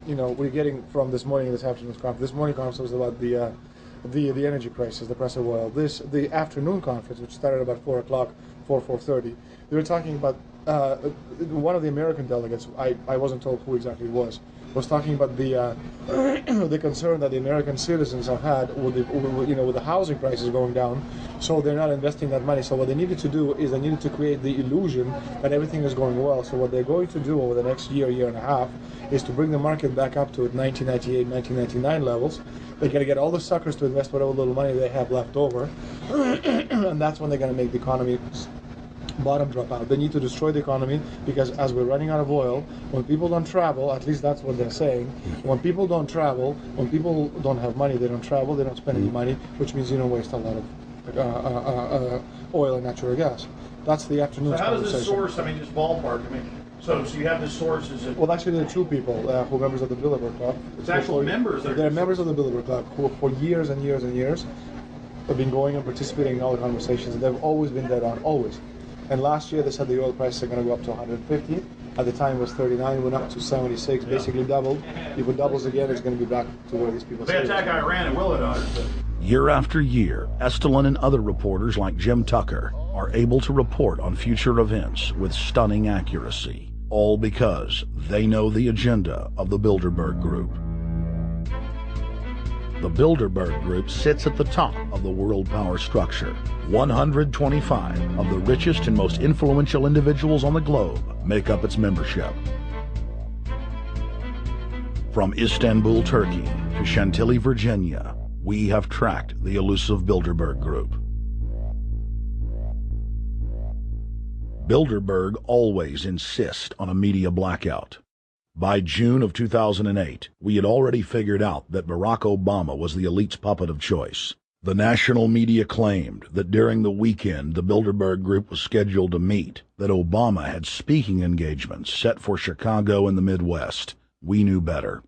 we're getting from this morning and this afternoon's conference. This morning conference was about the energy crisis, the price of oil. The afternoon conference, which started about 4 o'clock, 4:30, they were talking about one of the American delegates. I wasn't told who exactly it was talking about the the concern that the American citizens have had with the housing prices going down, so they're not investing that money. So what they needed to do is they needed to create the illusion that everything is going well. So what they're going to do over the next year and a half, is to bring the market back up to 1998, 1999 levels. They're going to get all the suckers to invest whatever little money they have left over, and that's when they're going to make the economy bottom drop out. They need to destroy the economy, because as we're running out of oil, when people don't travel, at least that's what they're saying, when people don't travel, when people don't have money, they don't travel, they don't spend any money, which means you don't waste a lot of oil and natural gas. That's the afternoon. So how does this source, just ballpark, so you have the sources. Well, actually, there are two people who are members of the Bilderberg Club. It's actual members. They're members of the Bilderberg Club who, for years and years and years, have been going and participating in all the conversations. They've always been dead on, always. And last year they said the oil prices are going to go up to 150. At the time it was 39, went up to 76, basically doubled. If it doubles again, it's going to be back to where these people say. They attack Iran and will it? Year after year, Estelin and other reporters like Jim Tucker are able to report on future events with stunning accuracy, all because they know the agenda of the Bilderberg Group. The Bilderberg Group sits at the top of the world power structure. 125 of the richest and most influential individuals on the globe make up its membership. From Istanbul, Turkey to Chantilly, Virginia, we have tracked the elusive Bilderberg Group. Bilderberg always insist on a media blackout. By June of 2008, we had already figured out that Barack Obama was the elite's puppet of choice. The national media claimed that during the weekend the Bilderberg Group was scheduled to meet, that Obama had speaking engagements set for Chicago and the Midwest. We knew better.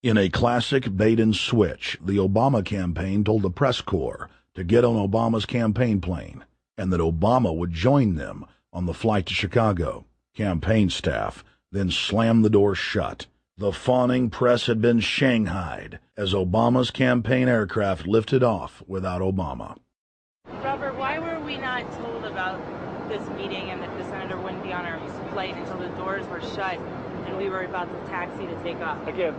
In a classic bait-and-switch, the Obama campaign told the press corps to get on Obama's campaign plane, and that Obama would join them on the flight to Chicago. Campaign staff then slammed the door shut. The fawning press had been shanghaied as Obama's campaign aircraft lifted off without Obama. Robert, why were we not told about this meeting and that the senator wouldn't be on our flight until the doors were shut and we were about to taxi to take off? Again,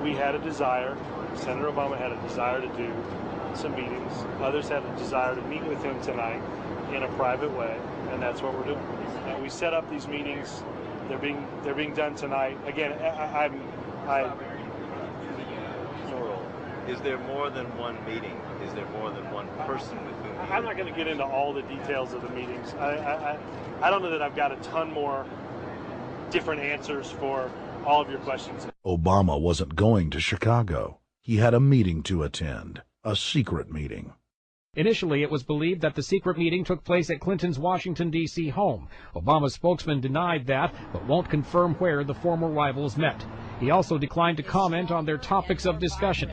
we had a desire, Senator Obama had a desire to do some meetings. Others had a desire to meet with him tonight in a private way, and that's what we're doing. We set up these meetings. They're being done tonight. Again, Is there more than one meeting? Is there more than one person with whom you... I'm not going to get into all the details of the meetings. I don't know that I've got a ton more different answers for all of your questions. Obama wasn't going to Chicago. He had a meeting to attend, a secret meeting. Initially, it was believed that the secret meeting took place at Clinton's Washington, D.C. home. Obama's spokesman denied that, but won't confirm where the former rivals met. He also declined to comment on their topics of discussion.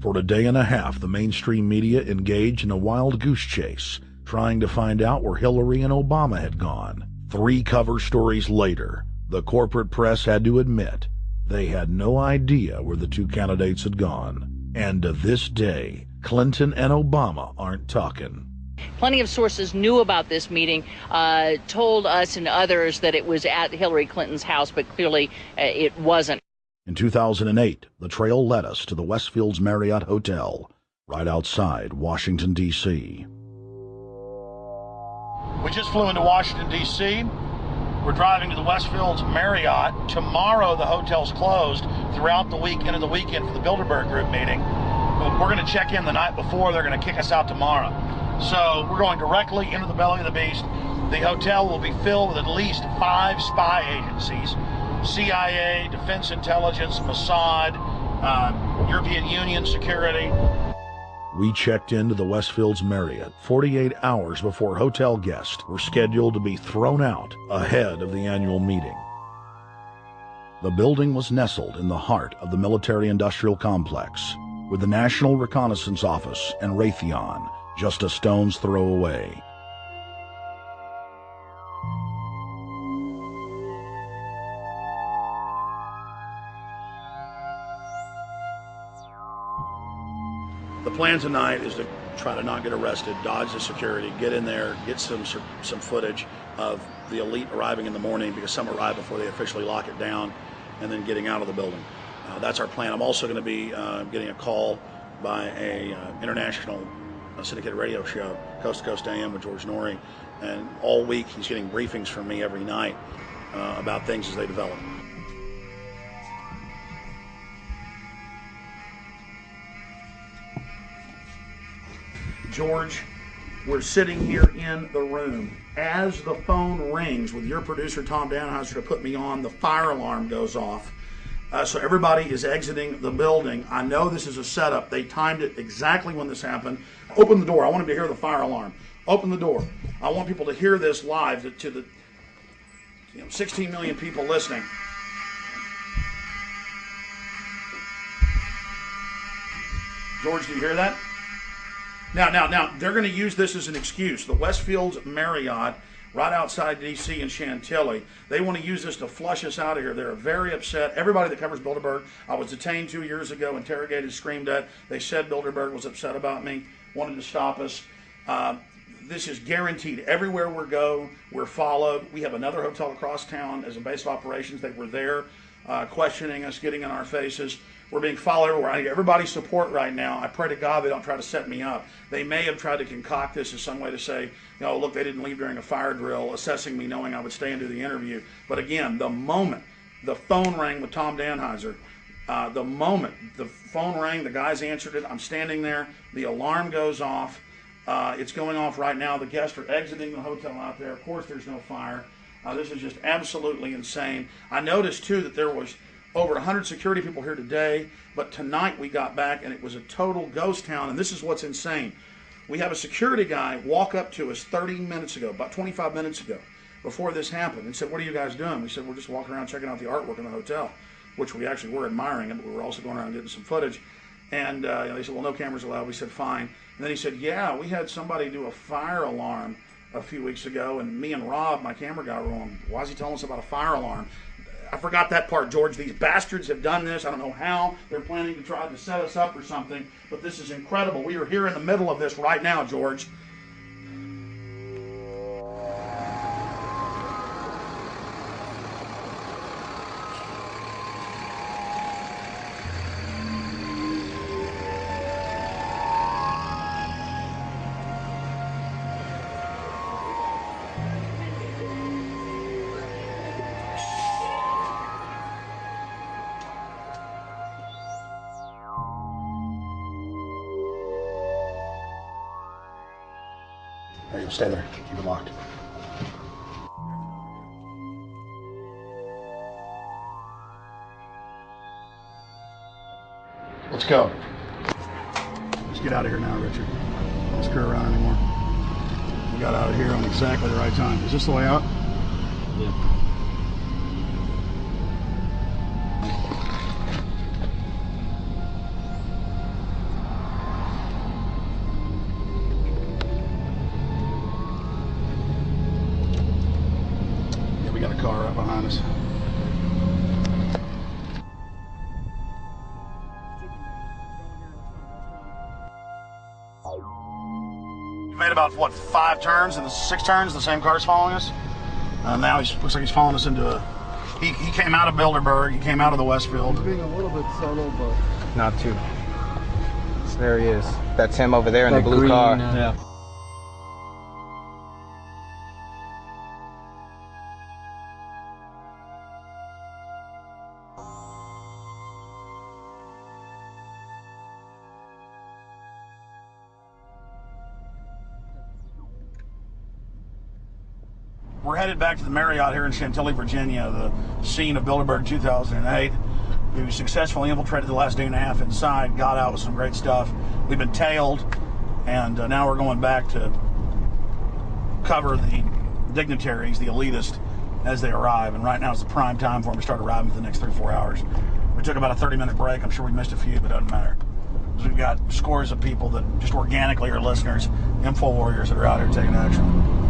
For a day and a half, the mainstream media engaged in a wild goose chase, trying to find out where Hillary and Obama had gone. 3 cover stories later, the corporate press had to admit they had no idea where the 2 candidates had gone. And to this day, Clinton and Obama aren't talking. Plenty of sources knew about this meeting, told us and others that it was at Hillary Clinton's house, but clearly it wasn't. In 2008, the trail led us to the Westfields Marriott Hotel, right outside Washington, D.C. We just flew into Washington, D.C. We're driving to the Westfields Marriott. Tomorrow, the hotel's closed throughout the week, into the weekend for the Bilderberg Group meeting. We're going to check in the night before. They're going to kick us out tomorrow. So we're going directly into the belly of the beast. The hotel will be filled with at least 5 spy agencies: CIA, Defense Intelligence, Mossad, European Union Security. We checked into the Westfields Marriott 48 hours before hotel guests were scheduled to be thrown out ahead of the annual meeting. The building was nestled in the heart of the military-industrial complex, with the National Reconnaissance Office and Raytheon just a stone's throw away. The plan tonight is to try to not get arrested, dodge the security, get in there, get some footage of the elite arriving in the morning, because some arrive before they officially lock it down, and then getting out of the building. That's our plan. I'm also going to be getting a call by a international syndicated radio show, Coast to Coast AM with George Norrie, and all week he's getting briefings from me every night about things as they develop. George, we're sitting here in the room. As the phone rings with your producer, Tom Danheiser, to put me on, the fire alarm goes off. So everybody is exiting the building. I know this is a setup. They timed it exactly when this happened. Open the door. I want them to hear the fire alarm. Open the door. I want people to hear this live to the 16 million people listening. George, do you hear that? Now, they're going to use this as an excuse. The Westfields Marriott, right outside D.C. in Chantilly, they want to use this to flush us out of here. They're very upset. Everybody that covers Bilderberg, I was detained 2 years ago, interrogated, screamed at. They said Bilderberg was upset about me, wanted to stop us. This is guaranteed. Everywhere we go, we're followed. We have another hotel across town as a base of operations. They were there questioning us, getting in our faces. We're being followed everywhere. I need everybody's support right now. I pray to God they don't try to set me up. They may have tried to concoct this as some way to say, look, they didn't leave during a fire drill, assessing me, knowing I would stay and do the interview. But again, the moment the phone rang with Tom Danheiser, the moment the phone rang, the guys answered it, I'm standing there, the alarm goes off. It's going off right now. The guests are exiting the hotel out there. Of course, there's no fire. This is just absolutely insane. I noticed, too, that there was over 100 security people here today, but tonight we got back and it was a total ghost town, and this is what's insane. We have a security guy walk up to us 30 minutes ago, about 25 minutes ago, before this happened, and said, "What are you guys doing?" We said, "We're just walking around checking out the artwork in the hotel," which we actually were admiring, but we were also going around getting some footage. And they said, "Well, no cameras allowed." We said, "Fine." And then he said, "Yeah, we had somebody do a fire alarm a few weeks ago, and me and Rob, my camera guy, were on. Why is he telling us about a fire alarm?" I forgot that part, George. These bastards have done this. I don't know how. They're planning to try to set us up or something, but this is incredible. We are here in the middle of this right now, George. Hey, stay there. Keep it locked. Let's go. Let's get out of here now, Richard. Don't screw around anymore. We got out of here on exactly the right time. Is this the way out? Yeah. Got a car right behind us. We made about, what, 5 turns and 6 turns, the same car's following us. Now looks like he's following us into a... He came out of Bilderberg, he came out of the Westfield. He's being a little bit solo, but... Not too. So there he is. That's him over there in the blue green car. Yeah. We're headed back to the Marriott here in Chantilly, Virginia, the scene of Bilderberg 2008. We successfully infiltrated the last day and a half inside, got out with some great stuff. We've been tailed, and now we're going back to cover the dignitaries, the elitists, as they arrive. And right now is the prime time for them to start arriving for the next 3 or 4 hours. We took about a 30-minute break. I'm sure we missed a few, but it doesn't matter. Because we've got scores of people that just organically are listeners, info warriors that are out here taking action.